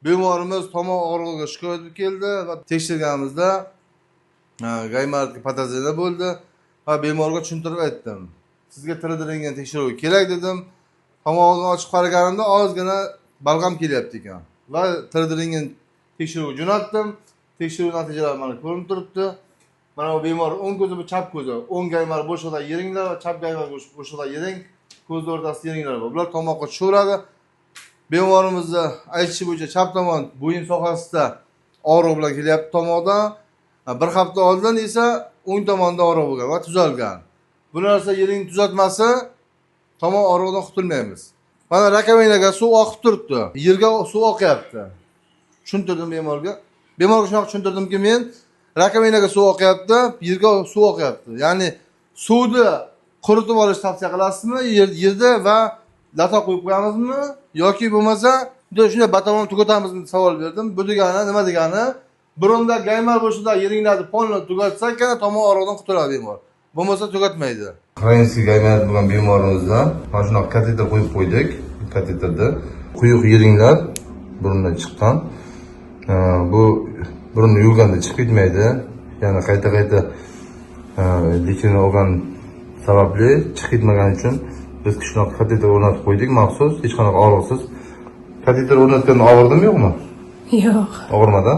Bemorimiz tomon og'rig'iga shikoyat etib keldi va tekshirganimizda gaymarlik patogeni bo'ldi va bemorga tushuntirib aytdim. Sizga tirildirilgan tekshiruv kerak dedim. Tomog'ini ochib qaraganimda ozgina balg'am kelyapti ekan. Va tirildirilgan tekshiruvga jo'natdim. Tekshiruv natijalari mana ko'rinib turibdi. Mana bu bemor o'ng ko'zi bu chap ko'zi. O'ng gaymar bo'shig'ida yeringlar va chap gaymar bo'shig'ida yering, ko'z o'rtasida yeringlar bor. Bular tomoqqa tushaveradi. Bemorimizni aytishi bo'yicha chap tomon bo'yin sohasida og'riq bilan kelyapti tomoqdan. Bir hafta oldin esa o'ng tomonda og'riq bo'lgan va tuzalgan. Bu narsa yering tuzatmasi tomoq og'rig'idan qutulmaymiz. Mana rakovinaga suv oqib turibdi. Yerga suv oqyapti. Tushuntirdim bemorga. Bemorga shunaqa tushuntirdimki, men rakovinaga suv oqyapti, yerga suv oqyapti. Ya'ni suvni quritib olish tavsiya qilasizmi? Yerda va lata qo'yib qo'yamizmi yoki bo'lmasa shunday batamom tugatamizmi deb savol berdim. Bu degani nima degani? Burunda gaymar bo'shida yeringlarni polni tugatsak-kana tomoq og'rig'idan qutuladi bemor. Bo'lmasa tugatmaydi. Xronический gaymar bo'lgan bemorimizda mana shunaqa kateter qo'yib qo'ydik. Kateterda quyuq yeringlar burundan chiqqan. Bu burunni yuvganda chiqib ketmaydi. Ya'ni qayta-qayta lekini olgan sababli chiqib ketmagani uchun biz shunaqa kateter o'rnatib qo'ydik maxsus, hech qanaqa og'riqsiz. Kateter o'rnatganda og'rirdimi, yo'qmi? Yo'q. Og'rimadi?